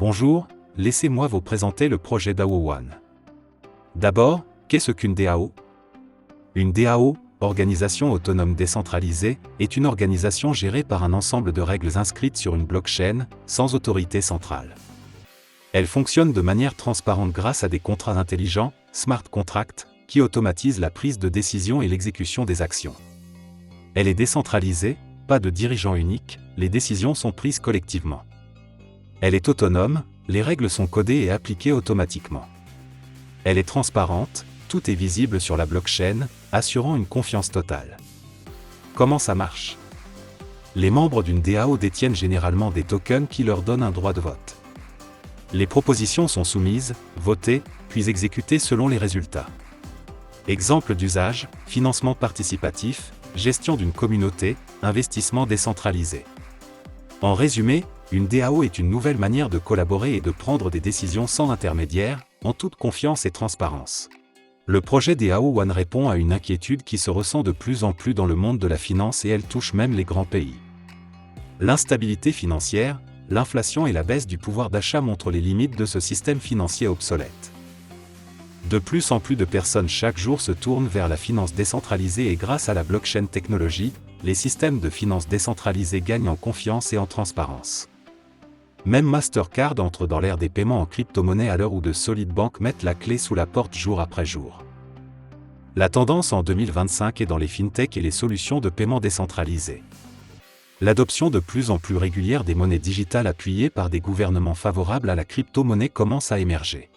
Bonjour, laissez-moi vous présenter le projet DAO One. D'abord, qu'est-ce qu'une DAO? Une DAO, organisation autonome décentralisée, est une organisation gérée par un ensemble de règles inscrites sur une blockchain, sans autorité centrale. Elle fonctionne de manière transparente grâce à des contrats intelligents, smart contracts, qui automatisent la prise de décision et l'exécution des actions. Elle est décentralisée, pas de dirigeant unique, les décisions sont prises collectivement. Elle est autonome, les règles sont codées et appliquées automatiquement. Elle est transparente, tout est visible sur la blockchain, assurant une confiance totale. Comment ça marche? Les membres d'une DAO détiennent généralement des tokens qui leur donnent un droit de vote. Les propositions sont soumises, votées, puis exécutées selon les résultats. Exemple d'usage, financement participatif, gestion d'une communauté, investissement décentralisé. En résumé, une DAO est une nouvelle manière de collaborer et de prendre des décisions sans intermédiaire, en toute confiance et transparence. Le projet DAO One répond à une inquiétude qui se ressent de plus en plus dans le monde de la finance et elle touche même les grands pays. L'instabilité financière, l'inflation et la baisse du pouvoir d'achat montrent les limites de ce système financier obsolète. De plus en plus de personnes chaque jour se tournent vers la finance décentralisée et grâce à la blockchain technologie, les systèmes de finance décentralisés gagnent en confiance et en transparence. Même Mastercard entre dans l'ère des paiements en crypto-monnaie à l'heure où de solides banques mettent la clé sous la porte jour après jour. La tendance en 2025 est dans les fintechs et les solutions de paiement décentralisées. L'adoption de plus en plus régulière des monnaies digitales appuyées par des gouvernements favorables à la crypto-monnaie commence à émerger.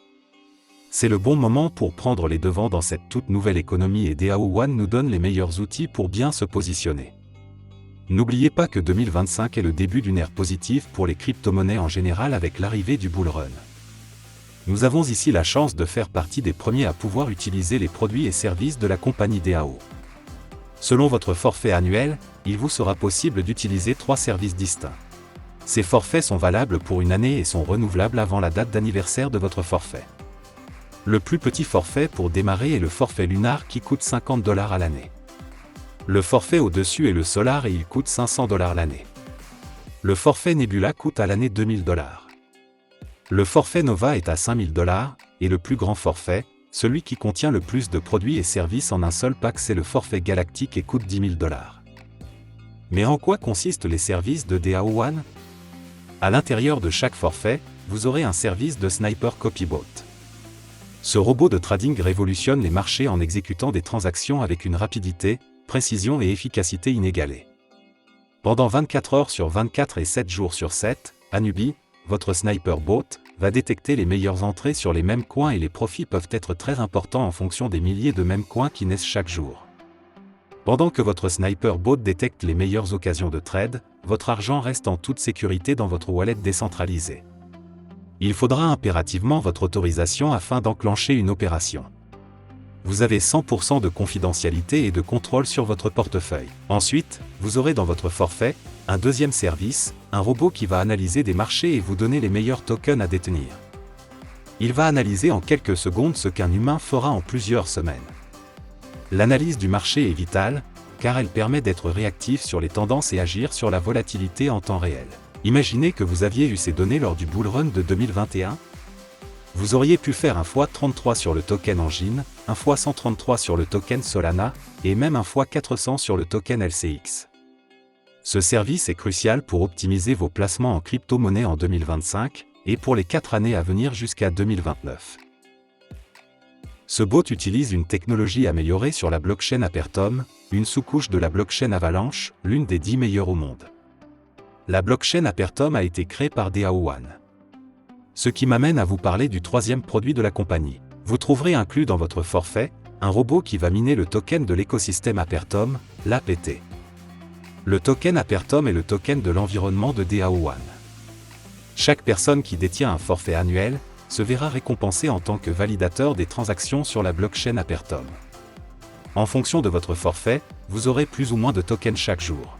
C'est le bon moment pour prendre les devants dans cette toute nouvelle économie et DAO One nous donne les meilleurs outils pour bien se positionner. N'oubliez pas que 2025 est le début d'une ère positive pour les crypto-monnaies en général avec l'arrivée du bull run. Nous avons ici la chance de faire partie des premiers à pouvoir utiliser les produits et services de la compagnie DAO. Selon votre forfait annuel, il vous sera possible d'utiliser 3 services distincts. Ces forfaits sont valables pour une année et sont renouvelables avant la date d'anniversaire de votre forfait. Le plus petit forfait pour démarrer est le forfait Lunar qui coûte $50 à l'année. Le forfait au-dessus est le Solar et il coûte $500 l'année. Le forfait Nebula coûte à l'année $2000. Le forfait Nova est à $5000 et le plus grand forfait, celui qui contient le plus de produits et services en un seul pack, c'est le forfait Galactique et coûte $10 000. Mais en quoi consistent les services de DAO One? À l'intérieur de chaque forfait, vous aurez un service de Sniper Copybot. Ce robot de trading révolutionne les marchés en exécutant des transactions avec une rapidité, précision et efficacité inégalées. Pendant 24 heures sur 24 et 7 jours sur 7, Anubi, votre Sniper Bot, va détecter les meilleures entrées sur les mêmes coins et les profits peuvent être très importants en fonction des milliers de mêmes coins qui naissent chaque jour. Pendant que votre Sniper Bot détecte les meilleures occasions de trade, votre argent reste en toute sécurité dans votre wallet décentralisée. Il faudra impérativement votre autorisation afin d'enclencher une opération. Vous avez 100% de confidentialité et de contrôle sur votre portefeuille. Ensuite, vous aurez dans votre forfait, un deuxième service, un robot qui va analyser des marchés et vous donner les meilleurs tokens à détenir. Il va analyser en quelques secondes ce qu'un humain fera en plusieurs semaines. L'analyse du marché est vitale, car elle permet d'être réactif sur les tendances et agir sur la volatilité en temps réel. Imaginez que vous aviez eu ces données lors du bull run de 2021. Vous auriez pu faire un x33 sur le token Engine, un x133 sur le token Solana, et même un x400 sur le token LCX. Ce service est crucial pour optimiser vos placements en crypto-monnaie en 2025, et pour les 4 années à venir jusqu'à 2029. Ce bot utilise une technologie améliorée sur la blockchain Apertum, une sous-couche de la blockchain Avalanche, l'une des 10 meilleures au monde. La blockchain Apertum a été créée par DAO One. Ce qui m'amène à vous parler du troisième produit de la compagnie. Vous trouverez inclus dans votre forfait, un robot qui va miner le token de l'écosystème Apertum, l'APT. Le token Apertum est le token de l'environnement de DAO One. Chaque personne qui détient un forfait annuel, se verra récompensée en tant que validateur des transactions sur la blockchain Apertum. En fonction de votre forfait, vous aurez plus ou moins de tokens chaque jour.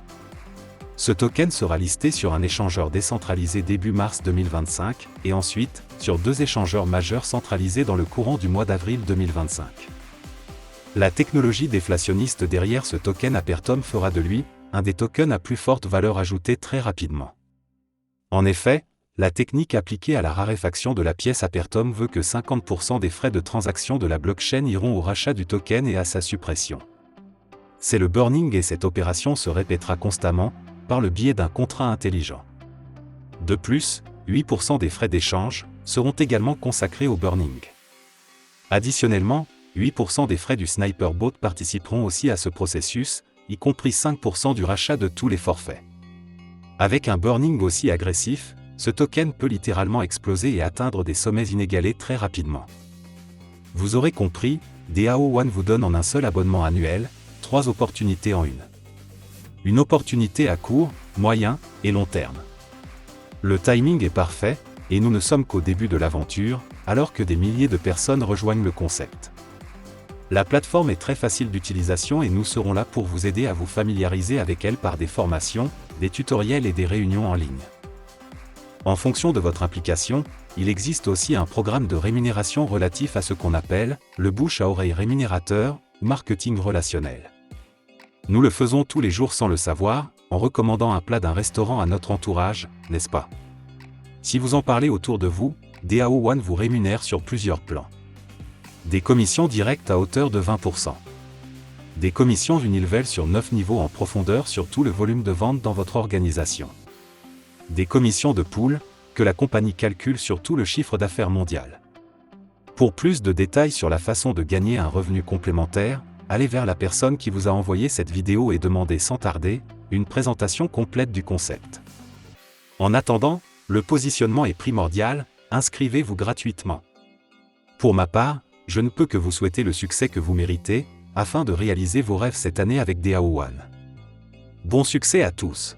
Ce token sera listé sur un échangeur décentralisé début mars 2025, et ensuite, sur 2 échangeurs majeurs centralisés dans le courant du mois d'avril 2025. La technologie déflationniste derrière ce token Apertum fera de lui, un des tokens à plus forte valeur ajoutée très rapidement. En effet, La technique appliquée à la raréfaction de la pièce Apertum veut que 50% des frais de transaction de la blockchain iront au rachat du token et à sa suppression. C'est le burning et cette opération se répétera constamment, par le biais d'un contrat intelligent. De plus, 8% des frais d'échange seront également consacrés au burning. Additionnellement, 8% des frais du Sniper Bot participeront aussi à ce processus, y compris 5% du rachat de tous les forfaits. Avec un burning aussi agressif, ce token peut littéralement exploser et atteindre des sommets inégalés très rapidement. Vous aurez compris, DAO One vous donne en un seul abonnement annuel, 3 opportunités en une. Une opportunité à court, moyen et long terme. Le timing est parfait, et nous ne sommes qu'au début de l'aventure, alors que des milliers de personnes rejoignent le concept. La plateforme est très facile d'utilisation et nous serons là pour vous aider à vous familiariser avec elle par des formations, des tutoriels et des réunions en ligne. En fonction de votre implication, il existe aussi un programme de rémunération relatif à ce qu'on appelle le bouche à oreille rémunérateur ou marketing relationnel. Nous le faisons tous les jours sans le savoir, en recommandant un plat d'un restaurant à notre entourage, n'est-ce pas? Si vous en parlez autour de vous, DAO One vous rémunère sur plusieurs plans. Des commissions directes à hauteur de 20%. Des commissions universelles sur 9 niveaux en profondeur sur tout le volume de vente dans votre organisation. Des commissions de pool, que la compagnie calcule sur tout le chiffre d'affaires mondial. Pour plus de détails sur la façon de gagner un revenu complémentaire, allez vers la personne qui vous a envoyé cette vidéo et demandez sans tarder une présentation complète du concept. En attendant, le positionnement est primordial, inscrivez-vous gratuitement. Pour ma part, je ne peux que vous souhaiter le succès que vous méritez, afin de réaliser vos rêves cette année avec DAO One. Bon succès à tous!